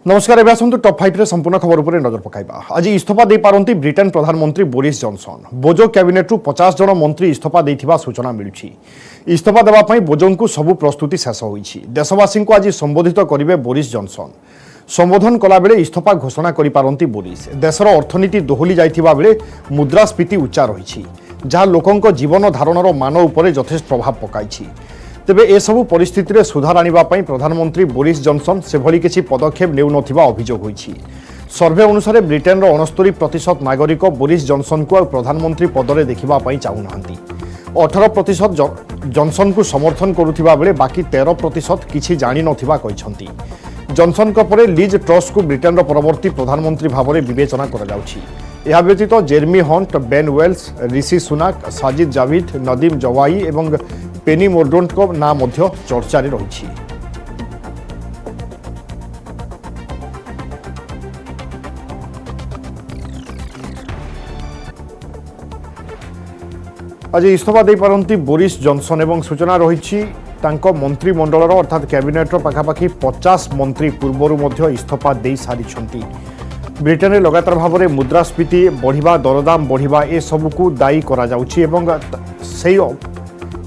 नमस्कार एवं आसतु टॉप 5 रे संपूर्ण खबर उपर नजर पकाइबा। आज इस्तीफा दे पारंती ब्रिटेन प्रधानमंत्री बोरिस जॉनसन। बोजो कैबिनेट रु 50 जन मंत्री इस्तीफा देथिबा सूचना मिलुछि। इस्तीफा देबा पई बोजों को सबु प्रस्तुति शेष होईछि। देशवासी को आज संबोधित करिवे बोरिस जॉनसन। संबोधन कला बेले इस्तीफा घोषणा करि पारंती बोरिस। देशर अर्थनीति दोहली जाइथिबा बेले मुद्रास्फीति उच्चा रहिछि, जहा लोकंक जीवन धारणर मान उपरे यथेष्ट प्रभाव पकाइछि। तेबे ए सबु परिस्थिति रे सुधार आनिबा पई प्रधानमंत्री बोरिस जॉनसन सेभली किछि पदक्षेप नेउ नथिबा अभियोग होईछि। सर्वे अनुसार ब्रिटेन रो 69% नागरिक बोरिस जॉनसन को प्रधानमंत्री पदरे देखिबा पई चाहू नाहंती। 18% जॉनसन को समर्थन करुथिबा बेले बाकी 13% किछि जानि नथिबा कहिसंती। जॉनसन को परे लिज ट्रस को ब्रिटेन रो परवर्ती प्रधानमंत्री भाबरे विवेचना करा जाउछि। यह व्यतीत जेरेमी हंट, बेन वेल्स, ऋषि सुनाक, साजिद जाविद, नदीम जवाई एवं पेनी मोर्डोन्ट को नाम मध्य चर्चा रे रहिछि। आज इस्तीफा दे पारंती बोरिस जॉनसन एवं सूचना रहिछि तांको मंत्रिमंडलर अर्थात कैबिनेट पाखापाखि 50 मंत्री पूर्वरु मध्य इस्तीफा दे सारिछंती। ब्रिटेन में लगातार भाव में मुद्रास्फीति बढ़िबा, दरदाम बढ़िबा ए सबुकु दायी करा जाउछि एवं सेही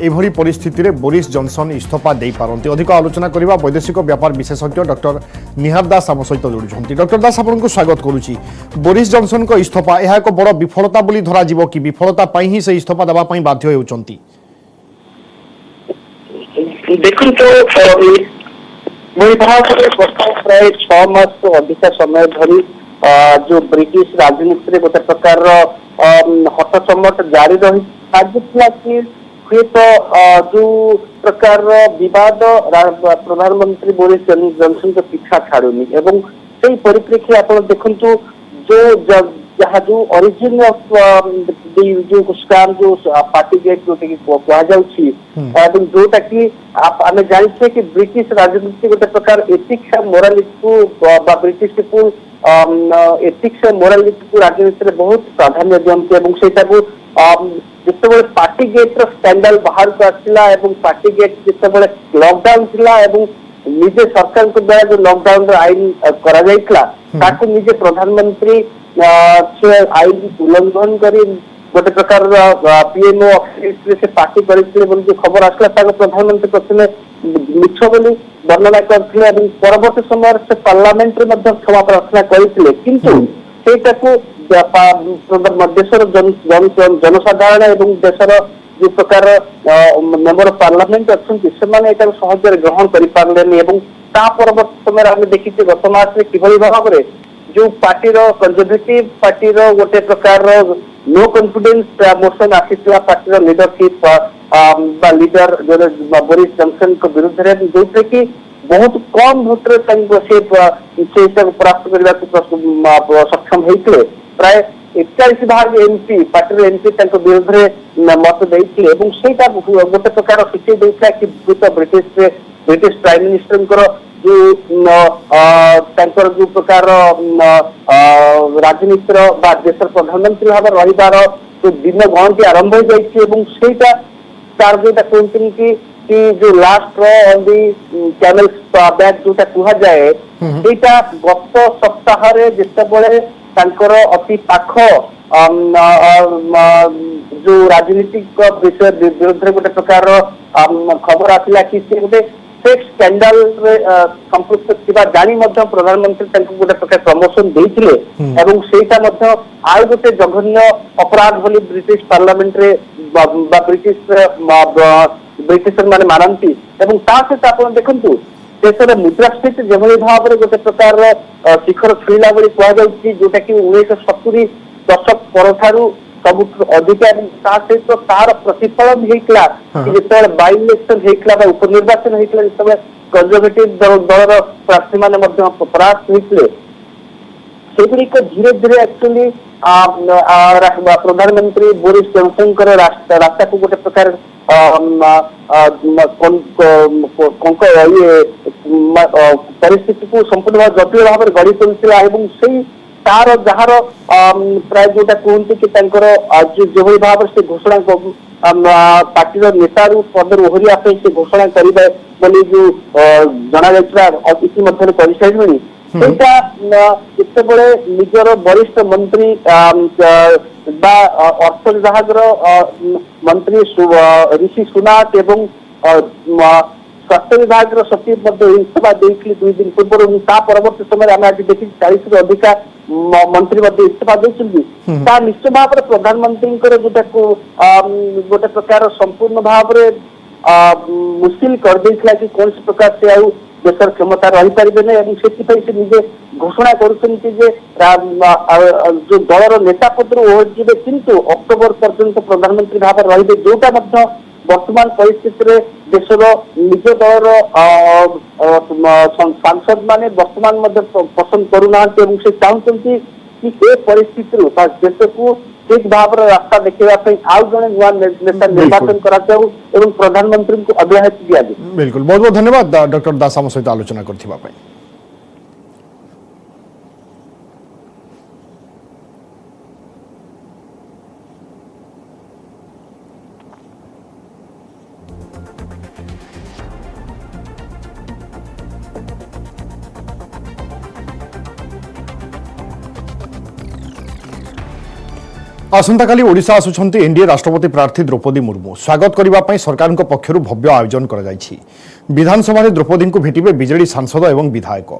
एभली परिस्थिति रे बोरिस जॉनसन इस्तीफा दे पारंती। अधिक आलोचना करिबा वैदेशिक व्यापार विशेषज्ञ डॉक्टर निहार दास आम सहित जोड़ुछंती। डॉक्टर दास आपनको स्वागत करूछि। बोरिस जॉनसन को इस्तीफा यह एक बड़ विफलता बोली धरा जिवो कि विफलता पई ही से इस्तीफा देबा पई बाध्य हेउछंती? देखो प्राय 6 मास अधिक समय धरी जो ब्रिटिश राजनीति रे गोटे प्रकार हटचमट जारी रही कि हुए तो जो प्रकार विवाद प्रधानमंत्री बोरिस जॉनसन को पीछा छाड़ुनी एवं से परिप्रेक्षी आप देखु जो जहाँ जो ओरिजिन ऑफ जो स्कैम जो पार्टी गेट जो जोटा कि आम जानी कि ब्रिटिश राजनीति गोटे प्रकार एथिक्स मोरालिटी को ब्रिटिश पीपुल एथिक्स मोरालिटी को राजनीति में बहुत प्राधान्य दिखते जिते पार्टी गेट स्कैंडल बाहर को आसला पार्टी गेट जिते लॉकडाउन थिला निजे सरकार द्वारा जो लॉकडाउन आईन करा निजे प्रधानमंत्री से आईन उल्लंघन कर गोटे प्रकार पीएमओ ऑफिस से पार्टी कर खबर आसला प्रधानमंत्री प्रथम मिछ बोली वर्णना करते परवर्त समय से पार्लियामेंट क्षमा प्रार्थना करते किंतु देशर जनसाधारण एवं देशर जो प्रकार मेंबर ऑफ पार्लियामेंट अच्छा से सहज ग्रहण कर पारे परवर्त समय आम देखी गत मास किभली भाव में जो पार्टी कंजर्वेटिव पार्टी गोटे प्रकार नो कॉन्फिडेंस मोशन आसीला पार्टी लीडरशिप लीडर जो बोरिस जॉनसन को विरुद्ध में जो कि बहुत कम भोट से परास्त करने सक्षम होते प्राय 41 भाग एमपी पार्टी एमपी विरुद्ध में मत देते गोटे प्रकार सूची देता कि ब्रिटिश प्राइम मिनिस्टर जो प्रकार राजनीति देश प्रधानमंत्री भाव रही जो दिन गणति आरंभ हो जाता तार जो कहते कि जो last on the camel back जोटा कह जाए यहाँ गत सप्ताह जिते अति पाख जो राजनीतिक विषय विरुद्ध गोटे प्रकार खबर आसला कि गोटे सेक्स स्कैंडल संपृक्त थिबा जानी प्रधानमंत्री गोटे प्रकार प्रमोशन देते आउ गोटे जघन्य अपराध बोली ब्रिटिश पार्लियामेंट रे ब्रिटिशर माने मानती सहित आप देखु देश में मुद्रास्फीति जो भाव में गोटे प्रकार शिखर छुईला कहुच्छी जोटा कि 1970 दशक पर सब अधिक सहित तार प्रतिफलन होता जो बाई इलेक्शन होता उपनिर्वाचन होता जो कंजर्वेटिव दलर प्रार्थी मैंने परास्त होते सेगुड़िक धीरे धीरे एक्चुअली प्रधानमंत्री बोरिस जॉनसन रास्ता को गोटे प्रकार परिस्थिति को संपूर्ण भाव जटिल भाव में गढ़ी तोलता तार जार प्राय जोटा कहते कि जो भाव से घोषणा पार्टी नेता पदर ओहरिया से घोषणा करेंगे जो जना इतिमध्य ସେଇଟା ଯେତେବେଳେ ନିଜର ବରିଷ୍ଠ ମନ୍ତ୍ରୀ ବା ଅର୍ଥ ବିଭାଗର ମନ୍ତ୍ରୀ ରିଷି ସୁନାକ ଏବଂ ସ୍ୱାସ୍ଥ୍ୟ ବିଭାଗର ସଚିବ ମଧ୍ୟ ଇସ୍ତଫା ଦେଇଥିଲେ 2 ଦିନ ପୂର୍ବରୁ। ତା ପରବର୍ତ୍ତୀ ସମୟରେ ଆମେ ଆଜି ଦେଖିଛୁ 40 ରୁ ଅଧିକା ମନ୍ତ୍ରୀ ମଧ୍ୟ ଇସ୍ତଫା ଦେଇଛନ୍ତି। ତା ନିଶ୍ଚୟ ଭାବରେ ପ୍ରଧାନମନ୍ତ୍ରୀଙ୍କର ଯୋଉଟାକୁ ଗୋଟେ ପ୍ରକାର ସମ୍ପୂର୍ଣ୍ଣ ଭାବରେ ମୁସ୍କିଲ କରିଦେଇଥିଲା କି କୌଣସି ପ୍ରକାର ସେ ଆଉ ଦେଶର କ୍ଷମତା ରହିପାରିବେ ନାହିଁ ଏବଂ ସେଥିପାଇଁ ସେ ନିଜେ ଘୋଷଣା କରୁଛନ୍ତି ଯେ ଯୋଉ ଦଳର ନେତା ପଦରୁ ଓହରିଯିବେ କିନ୍ତୁ ଅକ୍ଟୋବର ପର୍ଯ୍ୟନ୍ତ ପ୍ରଧାନମନ୍ତ୍ରୀ ଭାବରେ ରହିବେ, ଯୋଉଟା ମଧ୍ୟ ବର୍ତ୍ତମାନ ପରିସ୍ଥିତିରେ ଦେଶର ନିଜ ଦଳର ସାଂସଦ ମାନେ ବର୍ତ୍ତମାନ ମଧ୍ୟ ପସନ୍ଦ କରୁନାହାନ୍ତି ଏବଂ ସେ ଚାହୁଁଛନ୍ତି କି ଏ ପରିସ୍ଥିତିରୁ ଦେଶକୁ ଠିକ ଭାବରେ ରାସ୍ତା ଦେଖେଇବା ପାଇଁ ଆଉ ଜଣେ ନୂଆ ନେତା ନିର୍ବାଚନ କରାଯାଉ ଏବଂ ପ୍ରଧାନମନ୍ତ୍ରୀଙ୍କୁ ଅବ୍ୟାହତି ଦିଆଯାଉ। बिल्कुल बहुत बहुत धन्यवाद डॉक्टर दास आम सहित आलोचना करथिबा पई। आसंताकाली ओडिशा आसुछंती एनडीए राष्ट्रपति प्रार्थी द्रौपदी मुर्मू स्वागत करने सरकार पक्षर भव्य आयोजन कर विधानसभा द्रौपदी को भेटे बीजेडी सांसद एवं विधायक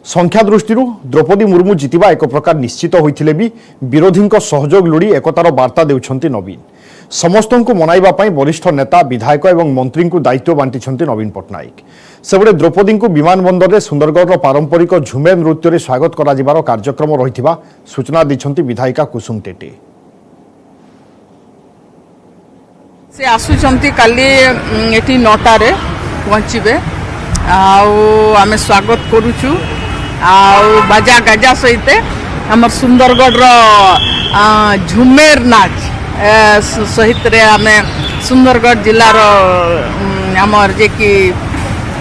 संख्या दृष्टि द्रौपदी मुर्मू जितिबा एक प्रकार निश्चित होते भी विरोधी सहयोग लोड़ी एकतार वार्ता देउछंती नवीन समस्त को मनाइबा पई वरिष्ठ नेता विधायक एवं मंत्री को दायित्व बांटी नवीन पट्टनायक सेबड़े द्रौपदी को विमानबंदर में सुंदरगढ़ पारंपरिक झुमेर नृत्य स्वागत कर कार्यक्रम रही सूचना दी विधायिका कुसुम टेटे। से आसुचंती काली एटी 9टारे पहुँचे आम स्वागत करुचु बाजा गाजा सहित आम सुंदरगढ़ झुमेर नाच सहित आम सुंदरगढ़ जिलार आमर जे कि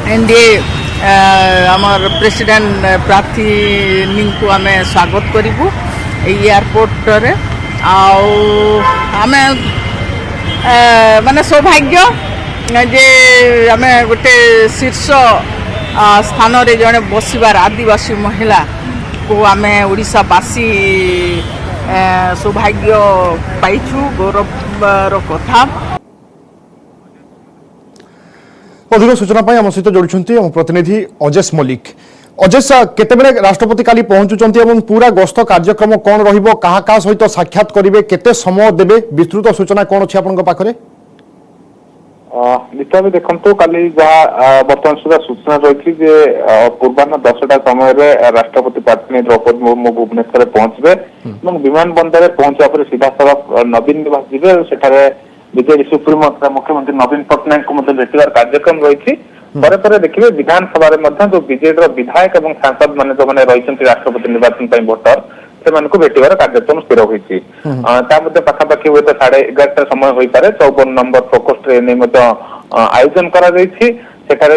एनडीए आमर प्रेसिडेंट प्रार्थी को आम स्वागत करूँ एयरपोर्ट रे आम माने सौभाग्य जे आम गोटे शीर्ष स्थान रे जड़े बसबार आदिवासी महिला को आम ओडिशावासी सौभाग्य पाइछु गौरवर कथा। अधिक सूचना आम सहित जोड़ुंट आम प्रतिनिधि अजेश मल्लिक। अजेश केतेबेले राष्ट्रपति काली पहुंचुचंती एवं पूरा गस्त कार्यक्रम कौन रहिबो कहा कहा सहित साक्षात करिवे केते समय देबे विस्तृत सूचना कौन अछि आपनका पाखरे? निश्चय भी देखंतु काली जहाँ वर्तमान सुधा सूचना रही जे पूर्वाह्न 10टा समय राष्ट्रपति प्रार्थी द्रौपदी मुर्मू भुवनेश्वर पहुंचे और विमान बंदर पहुंचा पर सीधा सड़क नवीन निवास जीवे सेठारे बीजेडी सुप्रीमो मुख्यमंत्री नवीन पट्टनायक को भेटार कार्यक्रम रही पर देखिए विधानसभा जो बीजेडी विधायक और सांसद मान जो मैंने रही राष्ट्रपति निर्वाचन भोटर से भेटार कार्यक्रम स्थिर होती पाखापाखि हूँ 11:30 समय हो पारे 54 नंबर प्रकोष्ठ आयोजन कर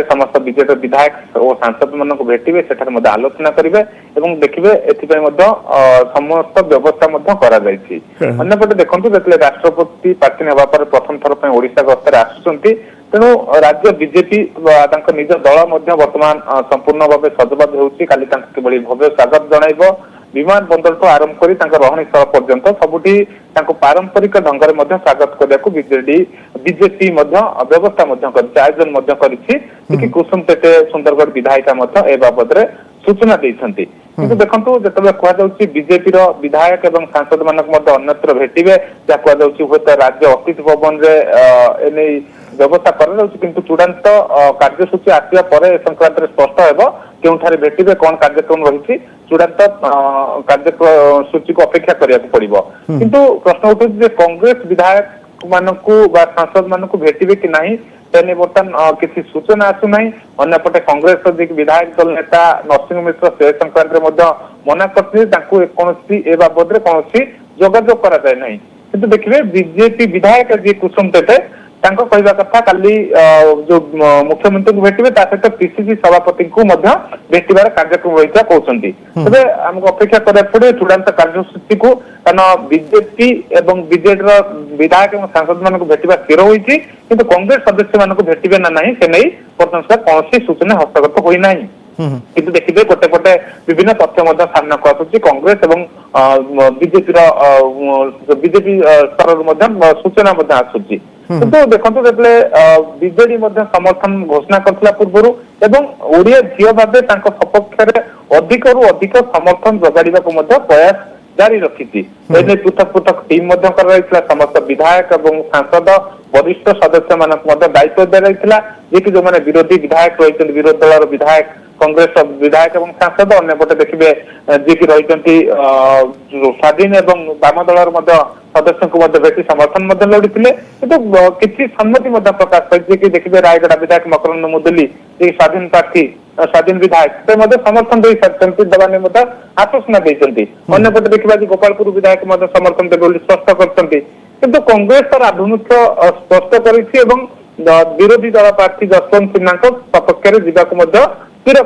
समस्त बीजेडी विधायक और सांसद मान भेटे से आलोचना करेंगे और देखिए समस्त व्यवस्था करपटे देखो जो राष्ट्रपति प्रार्थी होगा प्रथम थर ओडिशा गस्तर आसुंच तेणु राज्य बीजेपी निज दल वर्तमान संपूर्ण भाव सजबाज होली भव्य स्वागत जनइब विमान बंदर तो आरंभ कर रहणी स्थल पर्यंत सबुठी पारंपरिक ढंग से स्वागत करने को बीजेपी व्यवस्था आयोजन कर कुसुम टेटे सुंदरगढ़ विधायिका ए बाबद सूचना देती किंतु देखो जो कहुच्छी बीजेपी विधायक और सांसद मानक अन्यत्र भेटे जहाँ कहुच्छी हूँ राज्य अतिथि भवन में व्यवस्था कर चूड़ांत कार्यसूची आसवा पर संक्रांत स्पष्ट हो क्योंठारे भेटे कौन कार्यक्रम रही चूड़ांत कार्यसूची को अपेक्षा करने पड़ो किंतु प्रश्न उठे कांग्रेस विधायक मानक सांसद मानक भेटे कि नहीं तेने बर्तमान किसी सूचना आसुना अंपटे कांग्रेस विधायक दल नेता नरसिंह मिश्र से संक्रांत मना करती ए बाबद कौन जोगाजोग कराए किंतु देखिए बीजेपी विधायक जी कुसुम टेटे कहवा कथा काली जो मुख्यमंत्री को भेटे सहित पीसीसी सभापति को भेटार कार्यक्रम रही कहते तेज आमको अपेक्षा करा पड़े चूड़ांत कार्यसूची को कारण बीजेपी और बीजेडी विधायक और सांसद मान भेटा स्थिर होती किंतु कांग्रेस सदस्य मान भेटे ना ना से नहीं बर्तमान सुधा कौन सूचना हस्तगत होना। किंतु देखिए गोटे पटे विभिन्न तथ्य सामना को आसुची कांग्रेस और बीजेपी बीजेपी स्तर सूचना आसुची किंतु देखो जो बीजेडी समर्थन घोषणा करथिला पूर्व एवं ओडिया झील भाव सपक्ष अधिक रु अधिक समर्थन जगाड़ा प्रयास जारी रखी पृथक पृथक टीम समस्त विधायक और सांसद वरिष्ठ सदस्य मानक दायित्व दिया जी जो विरोधी विधायक रही विरोधी दल विधायक कांग्रेस विधायक और सांसद अन्यपटे देखिए जी की रही स्वाधीन और वाम दल सदस्य को बेसी समर्थन लोड़ी किसी सम्मति प्रकाश कर देखिए रायगढ़ विधायक मकरंद मुदुली स्वाधीन प्रार्थी स्वाधीन विधायक से समर्थन दे सारी देवानी आश्वासना देते अंपटे देखा गोपालपुर विधायक समर्थन देवे स्पष्ट कर कांग्रेस तार आभिमुख्य स्पष्ट कर विरोधी दल प्रार्थी जसवंत सिन्हा सपक्ष जावाक स्थिर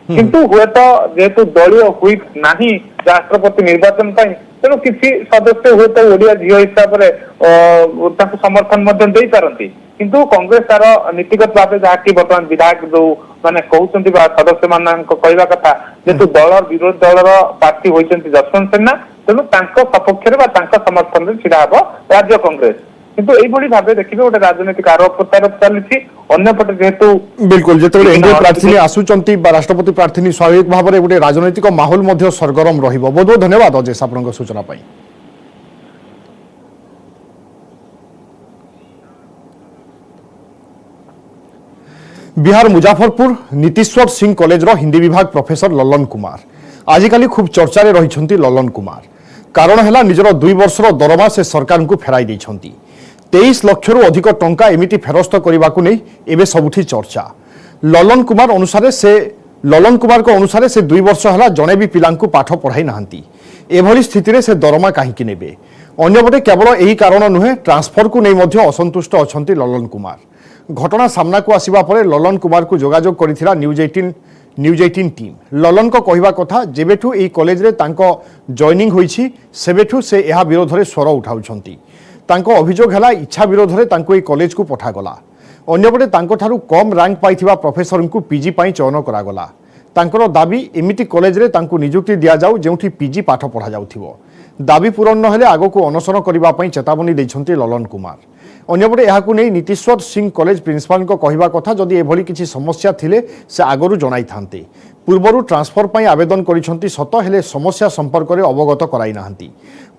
किंतु हुए तो जेहेतु दलीय हुईप नहीं राष्ट्रपति निर्वाचन तेणु किसी सदस्य हुए तो ओडिया झील हिसाब से समर्थन दे पारती किंतु कांग्रेस तार नीतिगत भाव जहाँकि बर्तमान विधायक जो माने कहते सदस्य मान कहवा कथा जेहेतु दल विरोधी दल प्रार्थी होती जसवंत सिन्हा तेणु सपक्ष समर्थन छिड़ा हम राज्य कांग्रेस किंतु यही भाव देखिए गोटे राजनीतिक आरोप प्रत्यारोप चली अन्यपटे जेहेतु बिल्कुल जो एनडीए प्रार्थी आसुचंती राष्ट्रपति प्रार्थी स्वाभाविक भाव में गोटे राजनैतिक माहौल सरगरम रहिबो। बहुत बहुत धन्यवाद अजय आपन सूचना पाई। बिहार मुजफ्फरपुर नीतीश्वर सिंह कॉलेज रो हिंदी विभाग प्रोफेसर ललन कुमार आजिकाली खूब चर्चा रे रहिछंती। ललन कुमार कारण है निजर 2 वर्षर दरमा से सरकार को फेराई देछंती। 23 लाख रु अधिक टंका एमिति फेरस्त करने को नहीं एवं सबुठी चर्चा। ललन कुमार को अनुसार से 2 वर्ष है जड़े भी पिला पाठ पढ़ाई नहांती। एभली स्थिति रे से दरमा कहीं नेबे। अन्यपटे केवल यही कारण नुहे ट्रांसफर को नहीं असंतुष्ट अछंती ललन कुमार। घटना सामना को आसिबा परे ललन कुमार को जोगाजोग करिथिला न्यूज 18 टीम। ललन को कहवा कथा जेबेठू एई कॉलेज रे तांको जॉइनिंग होईछि सेबेठू से यह विरोध में स्वर उठाउछंती। तांको अभियोग है इच्छा विरोध में तांको एई कॉलेज को पठागला। अन्यपटे तांको ठारू कम रैंक पाइथिबा प्रोफेसर को पीजी पाई चयन करागला। तांकर दाबी एमिति कॉलेज रे तांको नियुक्ति दिया जाऊ जेउठी पीजी पाठ पढ़ा जाउथिबो। दाबी पूरण न हेले आगो को अनशन करबा पई चेतावनी दैछंती ललन कुमार। अन्यपटे यहाकू नहीं नीतीश्वर सिंह कॉलेज प्रिंसिपाल को कहवा कथा जदि एभली किसी समस्या थिले से आगरू जणाई थांते। पूर्वरु ट्रांसफर पई आवेदन करिसंती सत हेले समस्या संपर्क में अवगत कराई नाहंती।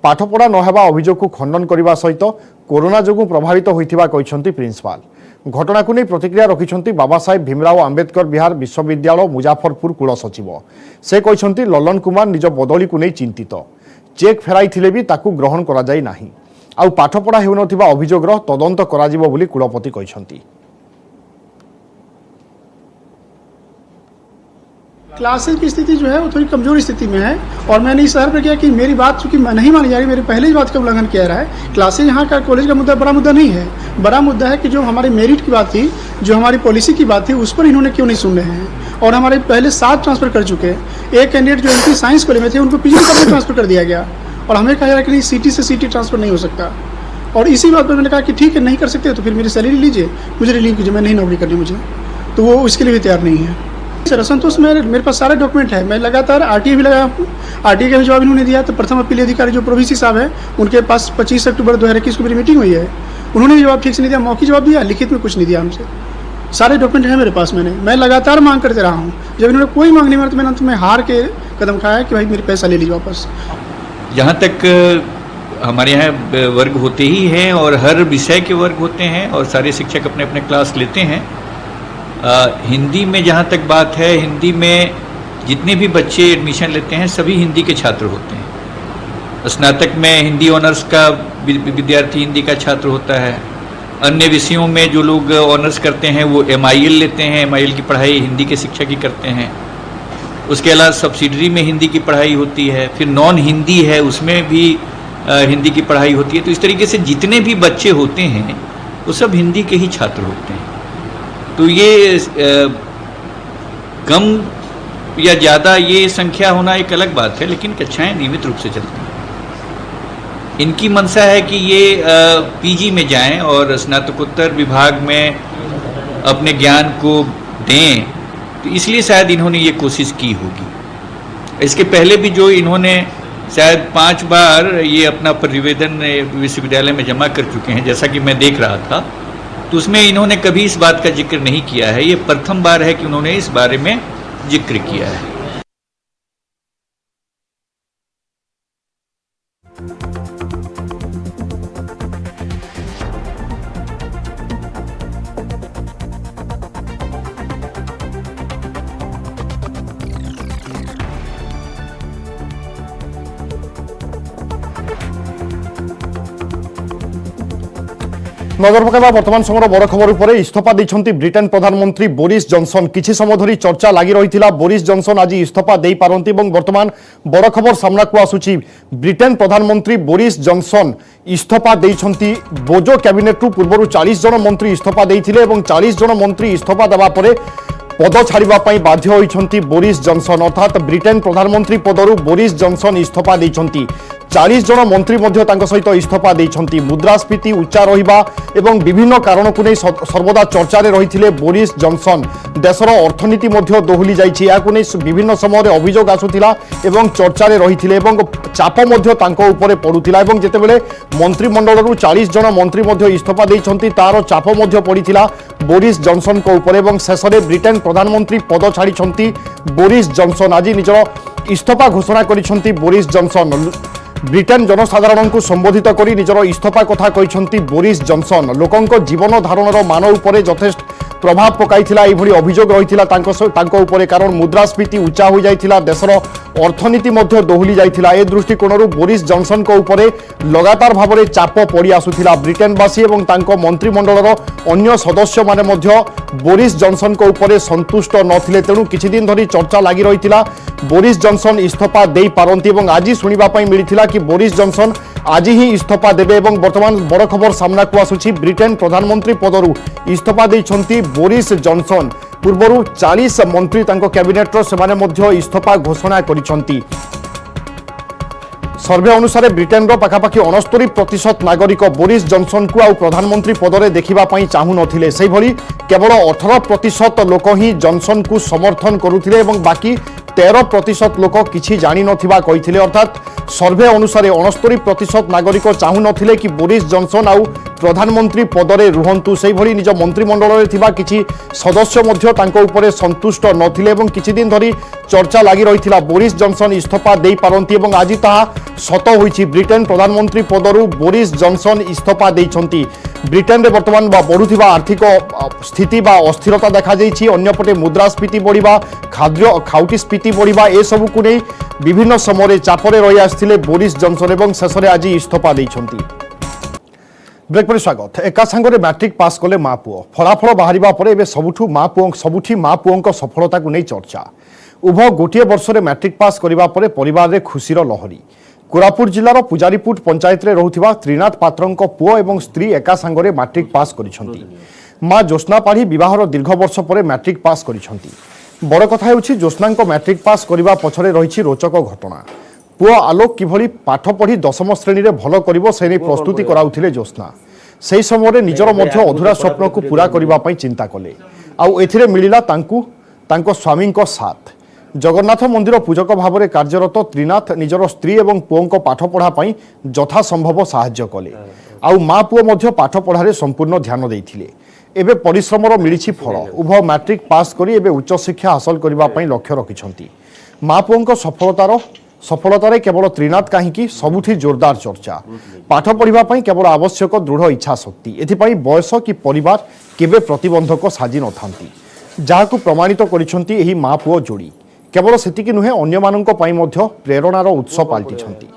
पाठपढ़ा नहेबा अभियोग को खंडन करने सहित कोरोना जोगु प्रभावित होइथिबा कहिसंती प्रिंसिपाल। घटना को नहीं प्रतिक्रिया रखिसंती बाबा साहेब भीमराव आंबेडकर बिहार विश्वविद्यालय मुजफ्फरपुर कुल सचिव। से कहिसंती ललन कुमार निज बदली को नहीं चिंतित। चेक फेराई थिले भी ताकू ग्रहण करा जाई नाही। आउ पाठपढ़ा हेउनथिबा अभियोगर तदंत कराजिबो बोली कुलपति कहिसंती। क्लासेज की स्थिति जो है वो थोड़ी कमजोर स्थिति में है और मैंने इस शहर पर किया कि मेरी बात चूंकि नहीं मानी जा रही, मेरी पहले ही बात का उल्लंघन किया रहा है। क्लासेज यहाँ का कॉलेज का मुद्दा बड़ा मुद्दा नहीं है। बड़ा मुद्दा है कि जो हमारी मेरिट की बात थी, जो हमारी पॉलिसी की बात थी, उस पर इन्होंने क्यों नहीं सुन रहे हैं। और हमारे पहले 7 ट्रांसफर कर चुके हैं। एक कैंडिडेट जो इनकी साइंस कॉलेज में थे उनको पीजी में ट्रांसफर कर दिया गया और हमें कहा जा रहा है कि नहीं सिटी से सिटी ट्रांसफर नहीं हो सकता। और इसी बात पर मैंने कहा कि ठीक है नहीं कर सकते तो फिर मेरी सैलरी लीजिए, मुझे रिलीव कीजिए, मैं नहीं नौकरी करनी मुझे, तो वो इसके लिए भी तैयार नहीं है। सर असंतोष मेरे पास सारे डॉक्यूमेंट है। मैं लगातार आरटीए भी लगाया हूँ। आरटीए का भी जवाब इन्होंने दिया। तो प्रथम अपील अधिकारी जो प्रोविसी साहब है उनके पास 25 अक्टूबर 2021 को मेरी मीटिंग हुई है। उन्होंने भी जवाब ठीक से नहीं दिया, मौखिक जवाब दिया, लिखित में कुछ नहीं दिया हमसे। सारे डॉक्यूमेंट हैं मेरे पास। मैं लगातार मांग करते रहा हूँ। जब इन्होंने कोई मांग नहीं मानी तो मैंने अंत में हार के कदम उठाया कि भाई मेरे पैसा ले लीजिए वापस। जहाँ तक हमारे यहाँ वर्ग होते ही हैं और हर विषय के वर्ग होते हैं और सारे शिक्षक अपने अपने क्लास लेते हैं। हिंदी में जहाँ तक बात है, हिंदी में जितने भी बच्चे एडमिशन लेते हैं सभी हिंदी के छात्र होते हैं। स्नातक में हिंदी ऑनर्स का विद्यार्थी हिंदी का छात्र होता है। अन्य विषयों में जो लोग ऑनर्स करते हैं वो MIL लेते हैं, MIL की पढ़ाई हिंदी के शिक्षक ही करते हैं। उसके अलावा सब्सिडरी में हिंदी की पढ़ाई होती है। फिर नॉन हिंदी है, उसमें भी हिंदी की पढ़ाई होती है। तो इस तरीके से जितने भी बच्चे होते हैं वो सब हिंदी के ही छात्र होते हैं। तो ये कम या ज़्यादा ये संख्या होना एक अलग बात है, लेकिन कक्षाएं नियमित रूप से चलती हैं। इनकी मंशा है कि ये पीजी में जाएं और स्नातकोत्तर विभाग में अपने ज्ञान को दें तो इसलिए शायद इन्होंने ये कोशिश की होगी। इसके पहले भी जो इन्होंने शायद 5 बार ये अपना प्रतिवेदन विश्वविद्यालय में जमा कर चुके हैं, जैसा कि मैं देख रहा था, तो उसमें इन्होंने कभी इस बात का जिक्र नहीं किया है। ये प्रथम बार है कि उन्होंने इस बारे में जिक्र किया है। नजर पकाइबा वर्तमान समय बड़ खबर उपर इस्तीफा देइछन्ति ब्रिटेन प्रधानमंत्री बोरिस जॉनसन। किछि समय धरी चर्चा लागि रहिथिला बोरिस जॉनसन आज इस्तीफा देई पारंती एवं वर्तमान बड़ खबर सामना को आसुछि। ब्रिटेन प्रधानमंत्री बोरिस जॉनसन इस्तीफा देइछन्ति। बोजो कैबिनेट पूर्व 40 जन मंत्री इस्तीफा देइथिले एवं 40 जन मंत्री इस्तीफा देवा परे पद छाड़िबा पई बाध्य होइछन्ति बोरिस जॉनसन। अर्थात ब्रिटेन प्रधानमंत्री पदरु बोरिस जॉनसन इस्तीफा देइछन्ति। 40 जन मंत्री मध्य तांको सहित इस्तीफा देइछन्ति। मुद्रास्फीति उच्चा रहिबा एवं विभिन्न कारण को नहीं सर्वदा चर्चा रे रहिथिले बोरिस जॉनसन। देशर अर्थनीति मध्य दोहली जाइछि, याकु नहीं विभिन्न समय रे अभियोग आसुथिला एवं चर्चा रे रहिथिले एवं चाप मध्य तांको उपरे पडुथिला एवं जेतेबेले मंत्रिमंडलरु 40 जन मंत्री मध्य इस्तीफा देइछन्ति तार चाप मध्य पडिथिला बोरिस जॉनसन को उपरे एवं शेषरे ब्रिटेन प्रधानमंत्री पद छाड़िछन्ति बोरिस जॉनसन। आज निजर इस्तीफा घोषणा करिछन्ति बोरिस जॉनसन। ब्रिटेन जनसाधारण को संबोधित करी निजर इस्तीफा कथा कहिछन्ति बोरिस जॉनसन। लोकंक जीवन धारणर मान उपरे यथेष्ट प्रभाव पकाइथिला एभली अभियोग रहिथिला तांको उपरे, कारण मुद्रास्फीति उच्चा हो जाइथिला, देशर अर्थनीति मध्य दोहली जाइथिला। ए दृष्टिकोणरू बोरिस जॉनसन को उपरे लगातार भाव चाप पड़ी आसुथिला। ब्रिटेनवासी एवं तांको मंत्रिमंडलर अन्य सदस्य माने मध्य बोरिस जॉनसन को उपरे संतुष्ट नथिले, तेणु किछि दिन धरी चर्चा लागि रहिथिला बोरिस जॉनसन इस्तीफा देई पारंती एवं आज सुनिबा पई मिलिथिला कि बोरिस जॉनसन आज ही इस्तीफा देबे एवं वर्तमान बड़ खबर सामना को आसुछि। ब्रिटेन प्रधानमंत्री पदरु इस्तीफा देइछन्ति बोरिस जॉनसन। पूर्वरु 40 मंत्री तांको कैबिनेटर सेमाने मध्य इस्तीफा घोषणा करिछन्ति। सर्वे अनुसार ब्रिटेन पाखापाखि 69% नागरिक बोरिस जॉनसन को आउ प्रधानमंत्री पदरे देखिबा पई चाहू नथिले। सेहि भली केवल 18% लोक ही जॉनसन को समर्थन करुथिले एवं बाकी 13% लोक किछि जानि नथिबा कहिथिले। अर्थात सर्वे अनुसार 69% नागरिक चाहू नथिले कि बोरिस जॉनसन आउ प्रधानमंत्री पदरे रुहंतु। सेहि भली निज मंत्रिमंडल रे थिबा किछि सदस्य मध्य तांको उपरे संतुष्ट नथिले एवं किछि दिन धरी चर्चा लागि रहिथिला बोरिस जॉनसन इस्तीफा देई पारंती एवं आज ताहा सत होइछि। ब्रिटेन प्रधानमंत्री पदरु बोरिस जॉनसन इस्तीफा देइछन्ति। ब्रिटेन रे वर्तमान बढ़ुथिबा आर्थिक स्थिति बा अस्थिरता देखा जाइछि। अन्यपटे मुद्रास्फीति बढ़िबा, खाद्य खाउटी स्फीति बढ़िबा, ए सबु को नै विभिन्न समय चापरे रहि आस्थिले बोरिस जॉनसन एवं शेषरे आज इस्तीफा देइछन्ति। ब्रेक पर स्वागत। एका संगे मैट्रिक पास कले माँ पुओ फलाफल बाहरिबा परे एबे सबुठी माँ पुओं सफलता को नहीं चर्चा। उभय गोटे वर्ष में मैट्रिक पास करिबा परे परिवार रे खुशीर लहरी। कोरापुट जिलार पुजारीपुट पंचायत रे रहुथिबा त्रिनाथ पात्रंक पुओ एवं स्त्री एका संगे मैट्रिक पास करिसंती। माँ ज्योत्स्ना पाढ़ी विवाहर दीर्घ वर्ष पर मैट्रिक पास करिसंती। बड़ कथा हेउछि ज्योत्स्नांक मैट्रिक पास करिबा पछरे रहिछि रोचक घटना। पुओ आलोक किभली पाठ पढ़ी 10म श्रेणी रे भल करिवो से नै प्रस्तुति कराउथिले ज्योत्स्ना। सेही समय निजर मध्य अधूरा स्वप्न को पूरा करिबा पई चिंता कले। आउ एथिरे मिलिला तांको स्वामींक साथ। जगन्नाथ मंदिर पूजक भाव में कार्यरत त्रिनाथ निजर स्त्री एवं पुओं पाठ पढ़ा पई यथा संभव साहाय्य कले। आउ माँ पुओ मध्य पाठ पढ़ारे संपूर्ण ध्यान देइथिले। एबे परिश्रमर मिलिछि फल। उभय मैट्रिक पास करी एबे उच्च शिक्षा हासिल करिबा पई लक्ष्य रखिछंती। माँ पुओं सफलतार केवल त्रिनाथ कहीं सबुठी जोरदार चर्चा। पाठ पढ़ा केवल आवश्यक दृढ़ इच्छा शक्ति। एथिपाई बयस कि परिवार केबे प्रतिबंधक साजी न थांती, जाहाकु प्रमाणित करिसंती एही माँ पुओ जोड़ी। केवल सेतिकी नुहे अन्य माननक पई मध्य प्रेरणार उत्स पाल्टिछंती।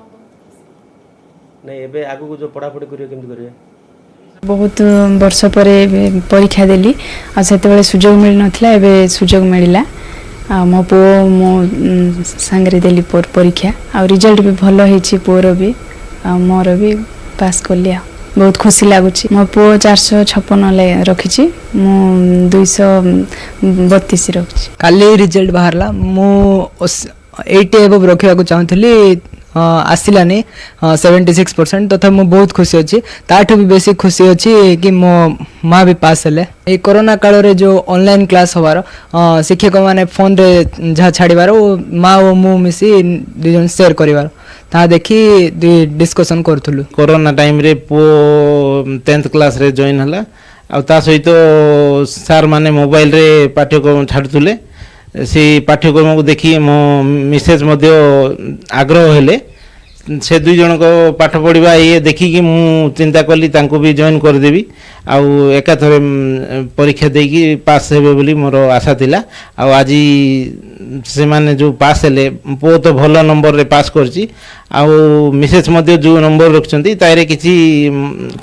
बहुत वर्ष पर परीक्षा देली आ सेतेबेले सुजोग मिल नथिला, एबे सुजोग मिलिला। मो पो मो सांगरे देली परीक्षा आ रिजल्ट भी भल होइछि। पुओर भी मोर भी पास कर लिया। बहुत खुशी लागुछि। मो पो 456 रखिछि, मो 232 रखिछि। काली रिजल्ट बाहरला। मो 80 एबव रखिया को चाहथली आसलानी 76%। तथा मु बहुत खुशी अच्छी ताठू भी बेसी खुशी अच्छी कि मो माँ भी पास हेले। ये कोरोना काल रे जो ऑनलाइन क्लास हबार शिक्षक माने फोन रे जहाँ छाड़बार माँ और मु मिसी दुई जन शेयर करिवार ता देखी डिस्कशन करथुलु। कोरोना टाइम रे पो 10th क्लास रे जॉइन हला आ ता सहित सार माने मोबाइल रे पाठ्यक्रम छाड़ुले से पाठ्यक्रम को देखी मो मिसेज मध्य आग्रह हेले से दुई जन को पाठ पढ़ा ये देखिकी मु चिंता कली तांको भी जॉइन करदेवी आउ एकाथरे परीक्षा देकी पास हेबे बोली मोर आशा थिला। आ आज से माने जो पास हेले पो तो भल नंबर रे पास करची आउ मिसेज मध्य जो नंबर रखछंती तारे किछि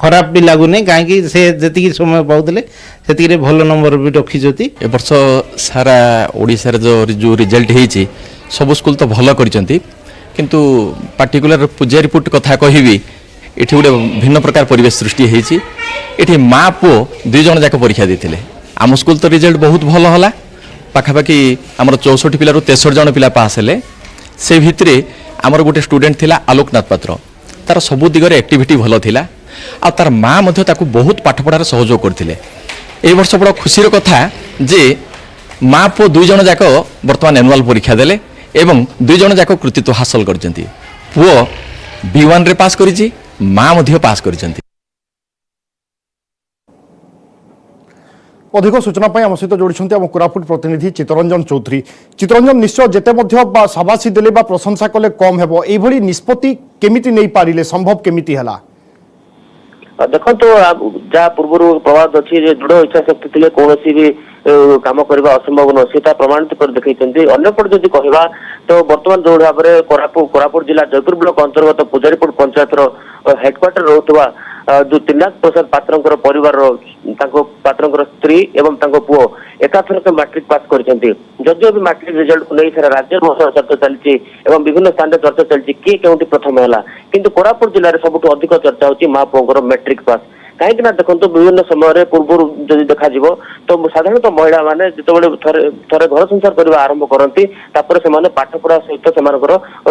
खराब भी लागु नै काहे से जति समय पाउतले सेति रे भल नंबर भी रखिजती। ए वर्ष सारा ओडिसा रे जो रिजल्ट हेची सब स्कूल तो भल करिसंती किंतु पार्टिकुलर पूजा रिपोर्ट कथा कहबी एठी गोटे भिन्न प्रकार परिवेश सृष्टि हेची। एठी माँ पुओ दुई जन जाक परीक्षा देथिले। आम स्कूल तो रिजल्ट बहुत भल होला पाखापाखि आमर 64 पिलारू 63 जन पिला पास हेले। से भितरे आमर गोटे स्टूडेंट थिला आलोकनाथ पात्र तार सबु दिगरे एक्टिविटी भल थिला आ तार माँ मध्य ताकू बहुत पाठ पढ़ार सहयोग करथिले। ए वर्ष बड़ खुशीर कथा जे माँ पुओ दुई जन जाक वर्तमान एनुअल परीक्षा देले एवं दुई जन जाक कृतित्व हासिल करछंती। पुओ B1 रे पास करिछि माँ मध्य पास करिछंती। अधिक सूचना आम सहित जोड़ी आम कोरापुट प्रतिनिधि चित्तरंजन चौधरी। चित्तरंजन निश्चय जेते शाबाशी देले बा प्रशंसा कले कम हेबो एभली निष्पत्ति केमिति नै पारिले संभव केमिति हला? देखो तो जहाँ पूर्व प्रवाद अच्छी दृढ़ इच्छा शक्ति थे कौन भी काम करने असंभव न से प्रमाणित कर देखते। अन्यपटे जदि कहवा तो बर्तमान जो भाव में कोरापुट जिला जयपुर ब्लॉक अंतर्गत पूजारीपुर पंचायत हेडक्वार्टर रोकवा जो त्रिनाथ प्रसाद पात्र परिवार पात्र स्त्री एवं पुओ एकाथरक मैट्रिक पास करछंती। जदियो भी मैट्रिक रिजल्ट को नहीं सारा राज्य चर्चा चलती एवं विभिन्न स्थान चर्चा चलती किए केउंटी प्रथम है किंतु कोरापुट जिले में सबुठ अधिक चर्चा होची माँ पुओर मैट्रिक पास। कहीं देखो विभिन्न समय पूर्व जब देखा तो साधारणतः महिला माने जितेबाला थे घर संसार करने आरंभ करती से पाठ पढ़ा सहित से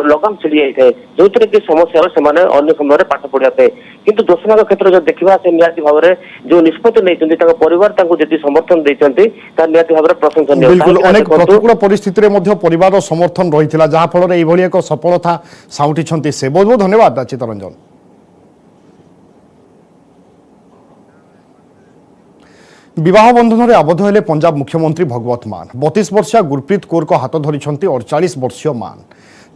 लगाम छिड़ी जाए जो कि समस्या अन्य समय पाठ पढ़ापे किंतु दोषनाग क्षेत्र जो देखा से निहाती भाव में जो निष्पत्ति नहीं परिवार जी समर्थन देती निहाती भाव में प्रशंसनीय। बिल्कुल अनेक प्रतिकूल परिस्थिति में परिवार समर्थन रही जहाँ फल एक सफलता साउंटी से बहुत बहुत धन्यवाद चित्तरंजन। विवाह बंधन में आबद्ध हेले पंजाब मुख्यमंत्री भगवत मान। 32 वर्षीय गुरप्रीत कौर को हाथ धरी 48 वर्षीय मान।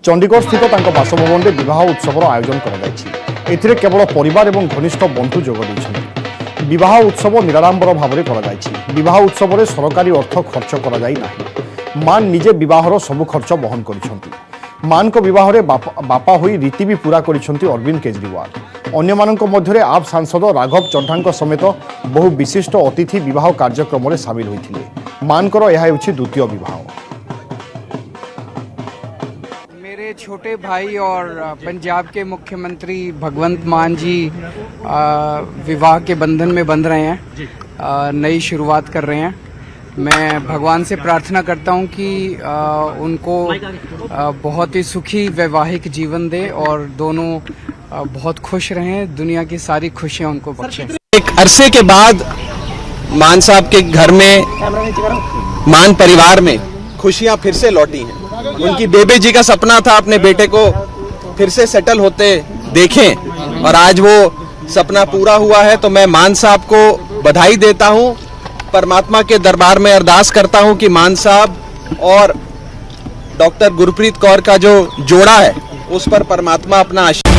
चंडीगढ़ स्थित बासभवन में विवाह उत्सव आयोजन कर केवल परिवार और घनिष्ठ बंधु जोग। विवाह उत्सव निराडंबर भाव में विवाह उत्सव में सरकारी अर्थ खर्च कर मान निजे विवाहर सबु खर्च बहन कर मान को विवाह रे बापा होई रीति भी पूरा करिसेंती अरविंद केजरीवाल। अन्य मानक मध्यरे आप सांसद राघव चड्ढा समेत बहु विशिष्ट अतिथि विवाह कार्यक्रम में सामिल होइथिले। मानकर यह हेउछि द्वितीय विवाह। मेरे छोटे भाई और पंजाब के मुख्यमंत्री भगवंत मान जी विवाह के बंधन में बंध रहे हैं, नई शुरुआत कर रहे हैं। मैं भगवान से प्रार्थना करता हूं कि उनको बहुत ही सुखी वैवाहिक जीवन दे और दोनों बहुत खुश रहें, दुनिया की सारी खुशियां उनको बख्शें। एक अरसे के बाद मान साहब के घर में, मान परिवार में खुशियां फिर से लौटी हैं। उनकी बेबे जी का सपना था अपने बेटे को फिर से सेटल होते देखें और आज वो सपना पूरा हुआ है। तो मैं मान साहब को बधाई देता हूं, परमात्मा के दरबार में अरदास करता हूं कि मान साहब और डॉक्टर गुरप्रीत कौर का जो जोड़ा है उस पर परमात्मा अपना आशीर्वाद